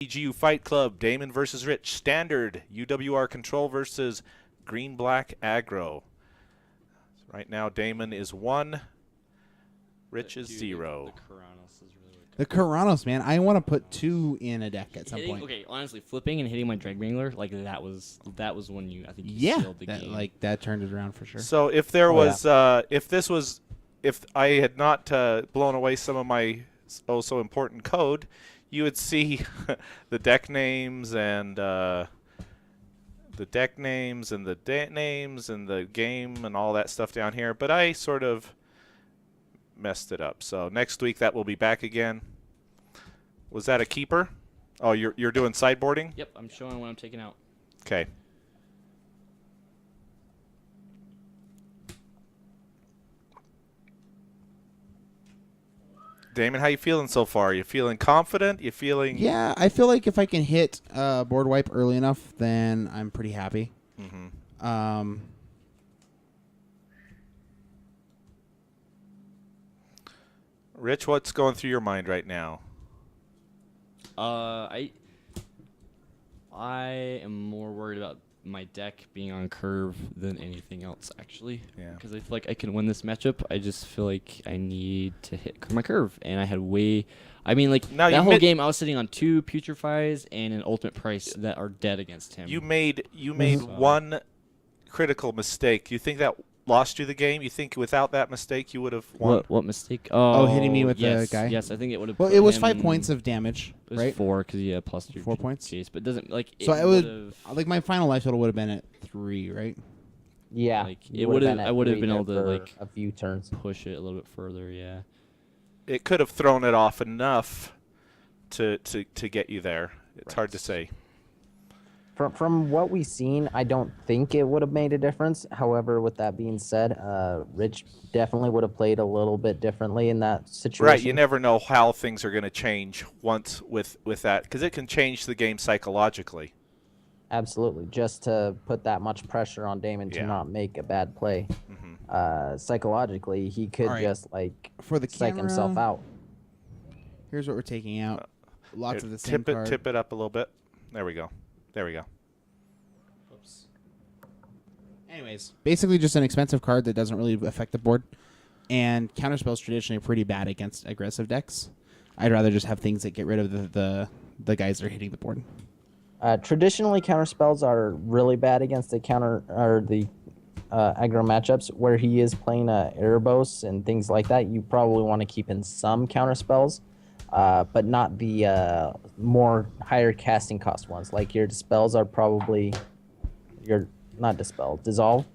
MTGYou Fight Club, Damon versus Rich. Standard, UWR Control versus Green-Black Aggro. Right now, Damon is 1, Rich is 0. The Karanos, man. I want to put 2 in a deck at some point. Okay, honestly, flipping and hitting my Drag Wrangler, like that was when you sealed the game. That turned it around for sure. So if there was, if I had not blown away some of my so important code, you would see the deck names and the names and the game and all that stuff down here. But I sort of messed it up. So next week that will be back again. Was that a keeper? Oh, you're doing sideboarding? Yep, I'm showing what I'm taking out. Okay. Damon, how you feeling so far? You feeling confident? You feeling? Yeah, I feel like if I can hit board wipe early enough, then I'm pretty happy. Mm-hmm. Rich, what's going through your mind right now? I am more worried about my deck being on curve than anything else, actually. Yeah. Because I feel like I can win this matchup. I just feel like I need to hit my curve, and I had that whole game I was sitting on 2 Putrefies and an Ultimate Price that are dead against him. You made one critical mistake. You think that lost you the game? You think without that mistake you would have won? What mistake? Oh, hitting me with the guy? Yes, I think it would have. Well, it was 5 points of damage, it was right? 4 because he had plus 2 4 points. Chase, but it doesn't like. So I would my final life total would have been at 3, right? Yeah, like it would have. I would have been able to like a few turns push it a little bit further. Yeah. It could have thrown it off enough to get you there. It's hard to say. From what we've seen, I don't think it would have made a difference. However, with that being said, Rich definitely would have played a little bit differently in that situation. Right, you never know how things are going to change once with that, because it can change the game psychologically. Absolutely, just to put that much pressure on Damon to not make a bad play. Mm-hmm. Psychologically, he could just for the psych himself out. Here's what we're taking out. Lots of the same card. Tip it up a little bit. There we go. There we go. Oops. Anyways, basically just an expensive card that doesn't really affect the board. And counterspells traditionally are pretty bad against aggressive decks. I'd rather just have things that get rid of the guys that are hitting the board. Traditionally, counterspells are really bad against the aggro matchups. Where he is playing Erebos and things like that, you probably want to keep in some counterspells. But not the more higher casting cost ones. Like your dispels are probably dissolve.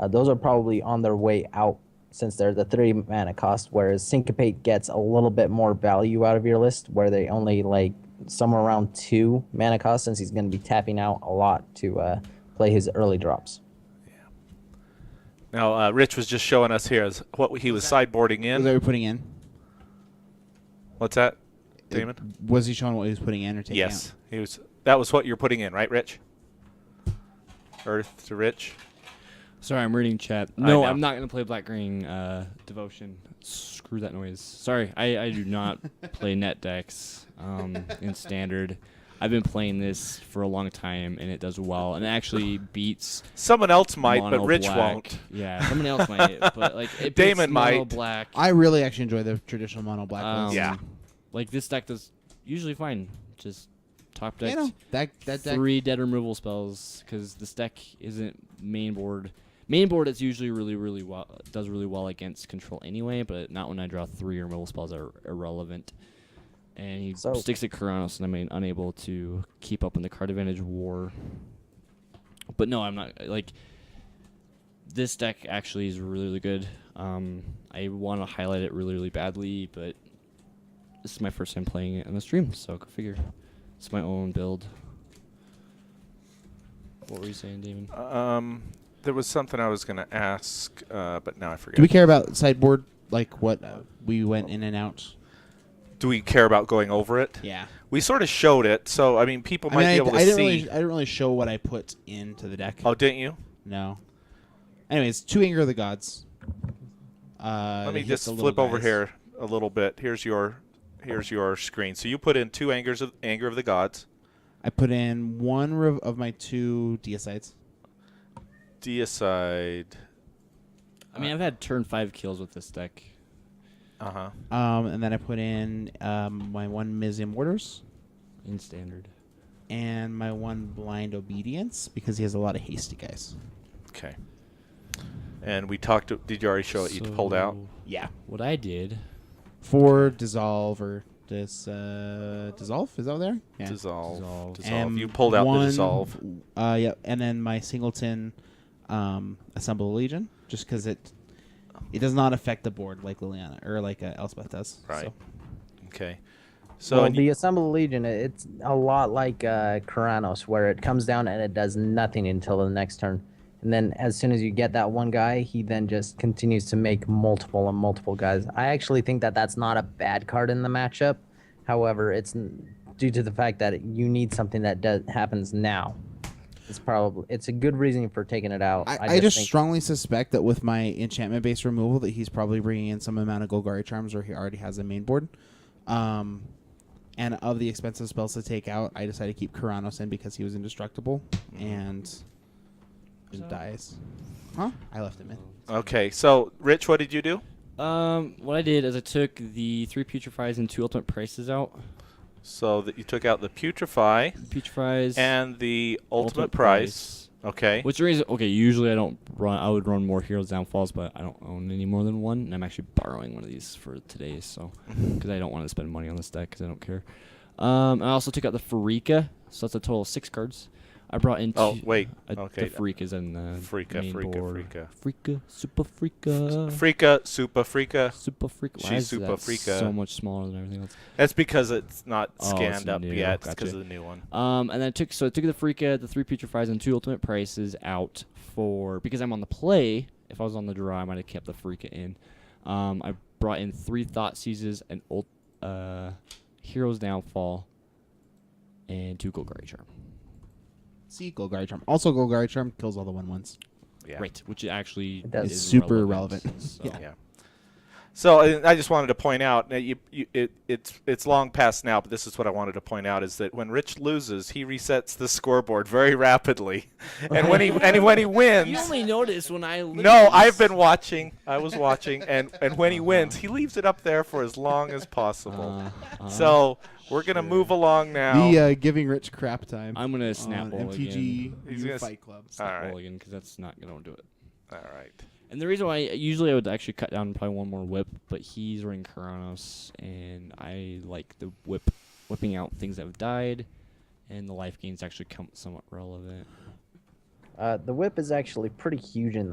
Those are probably on their way out since they're the 3 mana cost. Whereas syncopate gets a little bit more value out of your list, where they only like somewhere around 2 mana cost, since he's going to be tapping out a lot to play his early drops. Yeah. Now Rich was just showing us here what he was sideboarding in. What they were putting in? What's that? Damon? Was he showing what he was putting in or taking out? Yes, he was. That was what you're putting in, right, Rich? Earth to Rich. Sorry, I'm reading chat. No, I'm not going to play Black Green Devotion. Screw that noise. Sorry, I do not play net decks in Standard. I've been playing this for a long time, and it does well, and it actually beats. Someone else might, but Rich black. won't. Yeah, someone else might, but like it Damon beats mono might. Black. I really actually enjoy the traditional mono black ones. Yeah. Like this deck does usually fine. Just top deck. That deck. 3 dead removal spells, because this deck isn't main board. Main board it's usually really well does really well against control anyway, but not when I draw 3 removal spells that are irrelevant. And he sticks at Karanos, and I'm unable to keep up in the card advantage war. But no, I'm not like this deck actually is really good. I want to highlight it really badly, but this is my first time playing it on the stream, so go figure. It's my own build. What were you saying, Damon? There was something I was going to ask, but now I forget. Do we care about sideboard, like what we went in and out? Do we care about going over it? Yeah. We sort of showed it, so I mean, people might be able to see. I didn't really show what I put into the deck. Oh, didn't you? No. Anyways, 2 Anger of the Gods. Let me just flip over here a little bit. Here's your screen. So you put in 2 Anger of the Gods. I put in one of my 2 Deicides. Deicide. I mean, I've had turn 5 kills with this deck. Uh-huh. And then I put in my 1 Mizium Mortars In standard. and my 1 Blind Obedience because he has a lot of hasty guys. Okay. And we talked. Did you already show what you pulled out? Yeah. What I did. For Dissolve or Dissolve? Is that there? Yeah. Dissolve. And You pulled out the one- dissolve. Yeah, and then my Singleton Assemble Legion, just because it does not affect the board like Liliana or like Elspeth does. Right. So. Okay. So Well, and the Assemble Legion, it's a lot like Karanos, where it comes down and it does nothing until the next turn. And then as soon as you get that one guy, he then just continues to make multiple and multiple guys. I actually think that that's not a bad card in the matchup. However, it's due to the fact that you need something that happens now. It's a good reason for taking it out. I just think strongly suspect that with my enchantment-based removal that he's probably bringing in some amount of Golgari Charms or he already has a main board. And of the expensive spells to take out, I decided to keep Karanos in because he was indestructible and it dies. Huh? I left him in. okay. So Rich, what did you do? What I did is I took the 3 Putrefies and 2 Ultimate Prices out. So that you took out the Putrefy Putrefies and the ultimate price. Okay. Which the reason? Okay, usually I don't run. I would run more Heroes Downfalls, but I don't own any more than one, and I'm actually borrowing one of these for today, so because I don't want to spend money on this deck because I don't care. I also took out the Farika, so that's a total of 6 cards. I brought in. Oh wait. The Okay. Farika's in the Freaka, main Freaka, board. Freaka. Freaka, Super Freaka. Freaka, Super Freaka. Super Freaka. Why She's is Super that Freaka. so much smaller than everything else? That's because it's not Oh, scanned it's up new. yet. It's because Gotcha. of the new one. And then I took the Freaka, the 3 Putrefies, and 2 Ultimate Prices out for because I'm on the play. If I was on the draw, I might have kept the Freaka in. I brought in 3 Thought Seizes, and Heroes Downfall, and 2 Golgari Charm. See, Golgari Charm. Also, Golgari Charm kills all the 1/1s. Yeah. Right, which actually It does. is Super relevant. So. Yeah. Yeah. So I just wanted to point out that it's long past now, but this is what I wanted to point out is that when Rich loses, he resets the scoreboard very rapidly, and when he wins, You only notice when I lose. no, I've been watching. I was watching, and when he wins, he leaves it up there for as long as possible. So we're gonna move along now. The Giving Rich crap time. I'm gonna snap on ball MTG He's gonna Fight Club. All right. again because that's not gonna do it. All right. And the reason why usually I would actually cut down probably one more whip, but he's running Karanos, and I like the whipping out things that have died, and the life gains actually come somewhat relevant. the whip is actually pretty huge in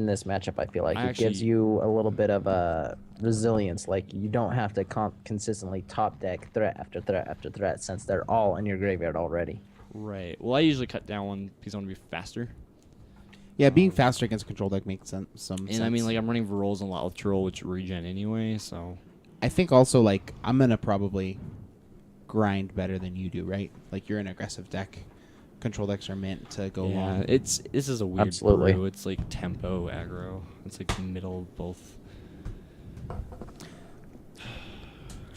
this matchup. I feel like I it gives actually- you a little bit of resilience. Like you don't have to consistently top deck threat after threat after threat since they're all in your graveyard already. Right. Well, I usually cut down one because I want to be faster. Yeah, being faster against control deck makes some sense. And I mean, like, I'm running Verols and Lot of Troll, which regen anyway, so. I think also, like, I'm going to probably grind better than you do, right? Like, you're an aggressive deck. Control decks are meant to go Yeah, long. this is a weird Absolutely. brew. It's like tempo aggro. It's like the middle of both.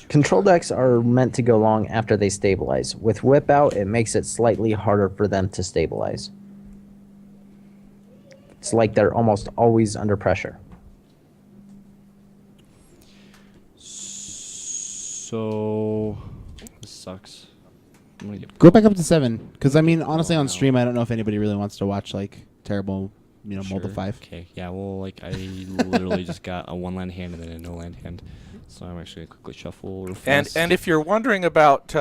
Control decks are meant to go long after they stabilize. With whip out, it makes it slightly harder for them to stabilize. It's like they're almost always under pressure. So this sucks. I'm gonna get Go back up to 7. Because, I mean, honestly, on Wow. stream, I don't know if anybody really wants to watch, like, terrible, Mold Sure. 5. Okay, yeah, well, like, I literally just got a 1-land hand and then a no-land hand. So I'm actually going to quickly shuffle real fast. And if you're wondering about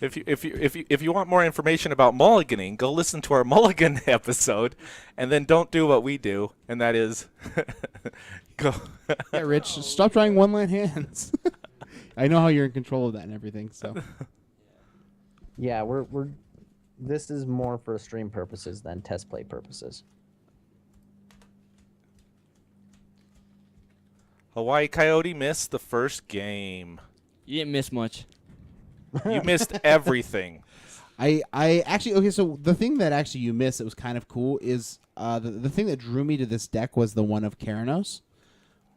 if you want more information about mulliganing, go listen to our mulligan episode, and then don't do what we do, and that is go. Yeah, Rich, stop trying one-line hands. I know how you're in control of that and everything, so. Yeah, we're this is more for stream purposes than test play purposes. Hawaii Coyote missed the first game. You didn't miss much. You missed everything. I actually, okay, so the thing that actually you missed that was kind of cool is the thing that drew me to this deck was the one of Karanos.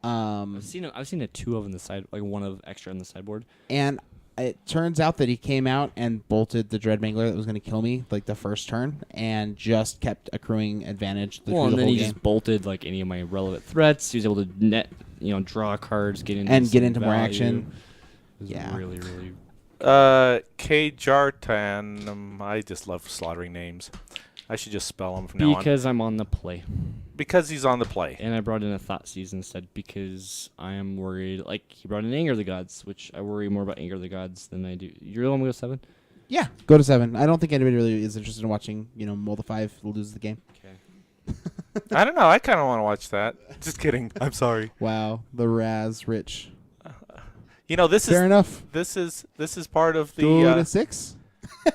I've seen a 2 of in the side, like 1 of extra on the sideboard. And it turns out that he came out and bolted the Dreadmangler that was going to kill me like the first turn, and just kept accruing advantage through Well, the and then whole he game. just bolted like any of my relevant threats. He was able to net, draw cards, get into And get some into more value. action. It was Yeah. really, really. K. Jartan. I just love slaughtering names. I should just spell them from now on. Because I'm on the play. Because he's on the play. And I brought in a Thought Season instead because I am worried. Like, he brought in Anger of the Gods, which I worry more about Anger of the Gods than I do. You really want me to go 7? Yeah, go to 7. I don't think anybody really is interested in watching, Mold 5 lose the game. Okay. I don't know. I kind of want to watch that. Just kidding. I'm sorry. Wow, the Raz Rich. This Fair is enough. this is part of the. Go to 6.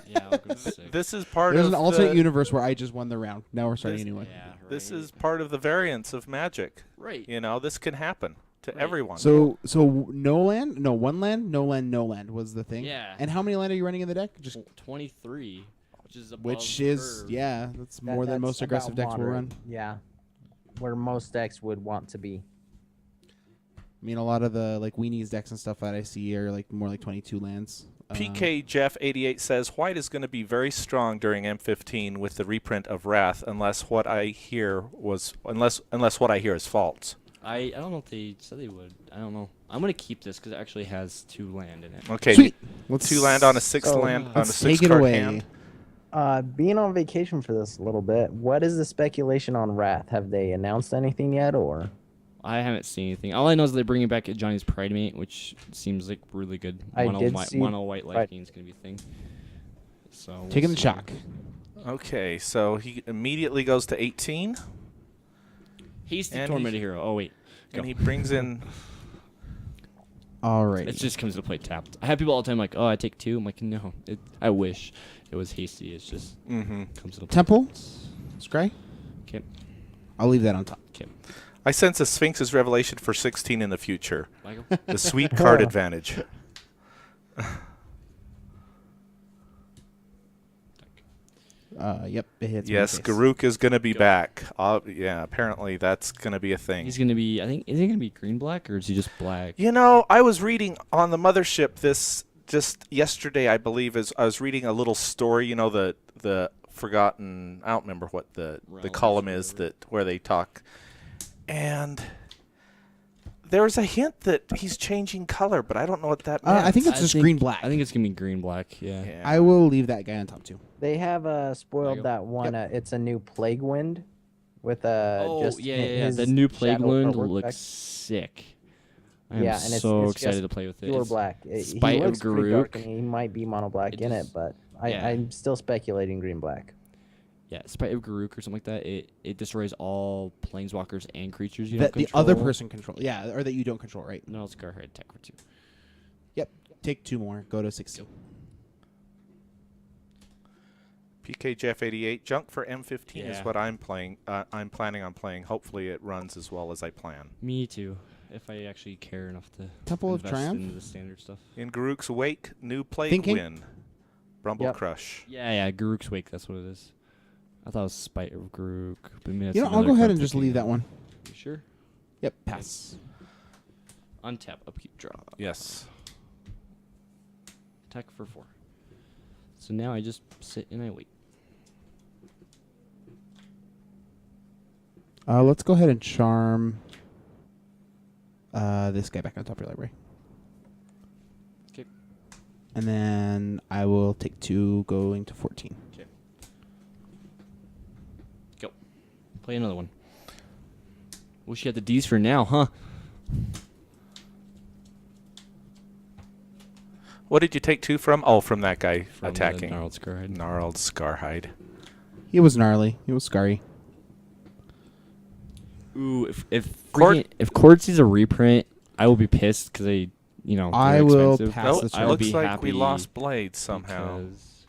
Yeah, I'll go 6. This is part There's of an alternate the, universe where I just won the round. Now we're starting This- a new one. Yeah, right. This is part of the variance of Magic. right. This can happen to Right. everyone. So no land, no one land, no land, no land was the thing. Yeah. And how many land are you running in the deck? Just 23, which is above which the is curve. that's more than most aggressive decks will run. Yeah, where most decks would want to be. I mean, a lot of the like weenies decks and stuff that I see are like more like 22 lands. PK Jeff 88 says White is going to be very strong during M15 with the reprint of Wrath, unless what I hear is false. I don't know if they said they would. I don't know. I'm gonna keep this because it actually has 2 land in it. Okay, Sweet. Let's 2 land on a 6 So, land on a let's 6 take it card away. hand. Being on vacation for this a little bit, what is the speculation on Wrath? Have they announced anything yet, or? I haven't seen anything. All I know is they're bringing back Johnny's Pride Mate, which seems like really good. I Mono did white, see mono white Pride- lightning is gonna be a thing. So we'll Taking the see. shock. Okay, so he immediately goes to 18, Hasty And Tormented Hero. Oh wait, and Go. he brings in. All right. it just comes to play tapped. I have people all the time like, oh, I take 2. I'm like, no. I wish it was hasty. It's just comes to play. Temple, Scry. Okay. I'll leave that on top. Okay. I sense a Sphinx's revelation for 16 in the future. Michael. The sweet card advantage. Yep, it hits. me Yes, in the face. Garuk is going to be Go. back. Yeah, apparently that's going to be a thing. He's gonna be. I think is he gonna be green black or is he just black? I was reading on the mothership this just yesterday, I believe, as I was reading a little story. The forgotten. I don't remember what the Realms column or is whatever. where they talk, and there was a hint that he's changing color, but I don't know what that meant. I think it's just green black. I think it's gonna be green black. Yeah. Yeah. I will leave that guy on top too. They have spoiled Michael? that one. It's a new Plague Wind with just yeah. his The new Plague shadow Wind artwork looks back. sick. I'm Yeah, and it's so just excited to play with it. pure It's- black. He Spite of looks pretty dark, Garuk. and he might be mono black It in just- it, but yeah. I'm still speculating green black. Yeah, Spite of Garuk or something like that. It destroys all planeswalkers and creatures you That don't the other control. person control. Yeah, or that you don't control, right? No, it's Scarhead attack for 2. Yep. Take 2 more. Go to 16. PK Jeff 88 junk for M15 is Yeah. what I'm playing. I'm planning on playing. Hopefully, it runs as well as I plan. Me too. If I actually care enough to Temple of invest Triumph? into the standard stuff. In Garuk's wake, new Plague Thinking? Win, Brumble Yep. Crush. Yeah, Garuk's Wake. That's what it is. I thought it was Spite of Garuk. But maybe that's You know, I'll another go ahead card and just thinking leave that of. one. You sure? Yep. Pass. Untap, upkeep, draw. Yes. Attack for 4. So now I just sit and I wait. Let's go ahead and charm this guy back on top of your library. 'Kay. And then I will take 2 going to 14. Go. Play another one. Wish you had the D's for now, huh? What did you take 2 from? Oh, from that guy From the attacking. Gnarled Scarhead. Gnarled Scarhide. He was gnarly. He was scary. Ooh, Cord- if Cord sees a reprint, I will be pissed because I I they're will expensive. pass Nope, this I turn. will looks be like happy we lost Blade somehow. because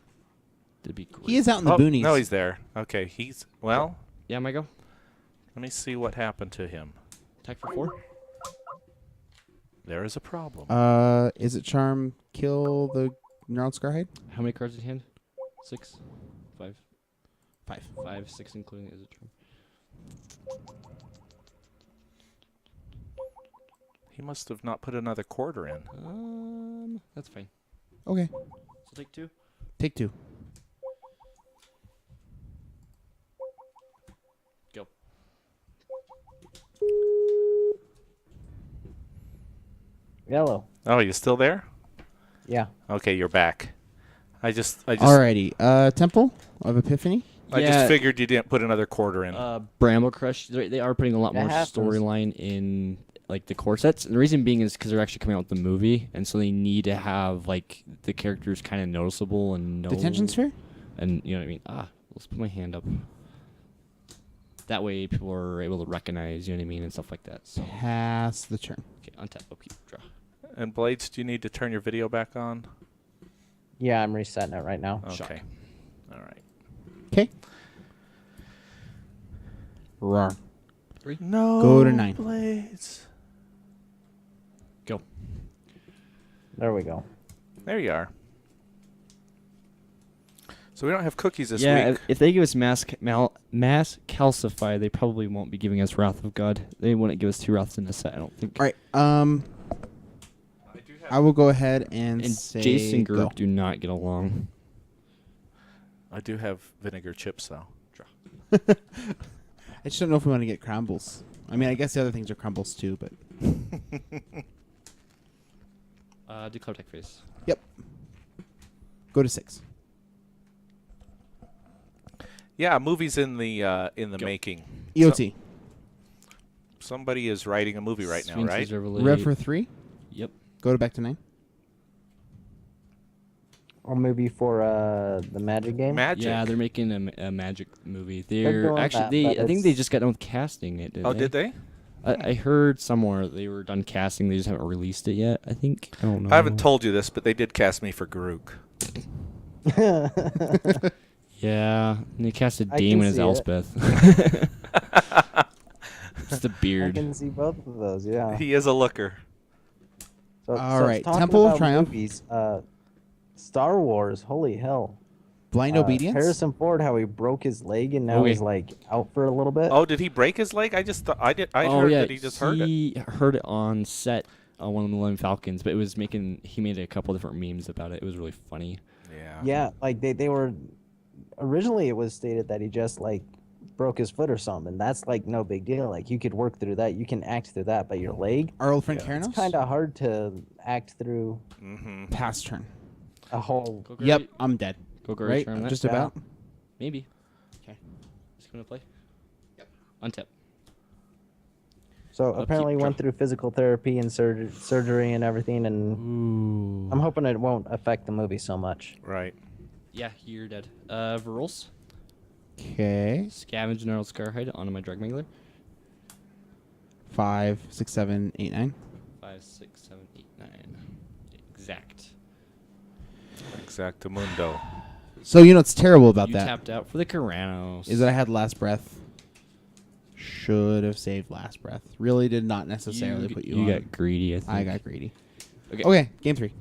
it'd be great. He is out in the Oh, boonies. no, he's there. Okay, he's... Well, Yeah, Michael. let me see what happened to him. Attack for 4. There is a problem. Is it charm kill the gnarled Scarhide? How many cards in hand? 6, 5, 5. 5, 6, including is it charm? He must have not put another quarter in. That's fine. Okay. So take 2. Take 2. Go. Yellow. Oh, you still there? Yeah. Okay, you're back. I just Alrighty. Temple of Epiphany. I just figured you didn't put another quarter in. Bramble Crush. They are putting a lot That more happens. storyline in like the core sets, and the reason being is because they're actually coming out with the movie, and so they need to have like the characters kind of noticeable and Detention Sphere. and you know what I mean. Let's put my hand up. That way, people are able to recognize, you know what I mean, and stuff like that. So, Pass the turn. okay, untap, upkeep, draw. And Blades, do you need to turn your video back on? Yeah, I'm resetting it right now. Okay. All right. Okay. Roar. No. Go to 9. Blades. Go. There we go. There you are. So we don't have cookies this Yeah, week. if they give us mass calcify, they probably won't be giving us Wrath of God. They wouldn't give us 2 Wraths in a set, I don't think. All right. I will go ahead and say Jason go. Group do not get along. I do have vinegar chips though. I just don't know if we want to get crumbles. I mean, I guess the other things are crumbles too, but Do Cloud Tech Phase. yep. Go to 6. Yeah, movies in the Go. making. EOT. Somebody is writing a movie right now, right? Rev for 3. Yep. Go to back to 9. Or maybe for the Magic game. Magic. Yeah, they're making a Magic movie. They're They're doing actually that, but I think they it's- just got done with casting it. Oh, did they? I heard somewhere they were done casting. They just haven't released it yet. I think. I don't know. I haven't told you this, but they did cast me for Grook. Yeah, and they casted I can Damon as see it. Elspeth. It's the I beard. can see both of those. Yeah. He is a looker. All right, talking Temple of about Triumph. Movies, Star Wars. Holy hell. Blind Obedience. Harrison Ford, how he broke his leg and now Okay. he's like out for a little bit. Oh, did he break his leg? I just thought I Oh heard yeah, that he just hurt it. he heard it on set on one of the Millennium Falcons, but it was making. He made a couple different memes about it. It was really funny. Yeah. Yeah, like they were originally it was stated that he just like broke his foot or something. And that's like no big deal. Like you could work through that. You can act through that, but your leg, Our old friend Yeah. Karanos. it's kind of hard to act through Mm-hmm. Pass turn. a whole. Go Yep, I'm dead. Go go Right, return that. just Yeah. about. Maybe. Okay. Just gonna play. Yep. Untap. So Upkeep, apparently draw. went through physical therapy and surgery and everything, and Ooh. I'm hoping it won't affect the movie so much. Right. Yeah, you're dead. Verals. Okay. Scavenge Gnarled Scarhide onto my Drag Mangler. 5, 6, 7, 8, 9. 5, 6, 7, 8, 9. Exact. Exactamundo. So you know what's terrible about You that tapped out for the Karanos. is that I had last breath. Should have saved last breath. Really did not necessarily put you on. got greedy, I think. I got greedy. Okay. Okay, game 3.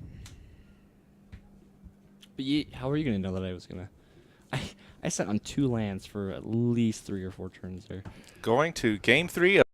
But how are you gonna know that I was gonna? I sat on 2 lands for at least 3 or 4 turns there. Going to game 3 of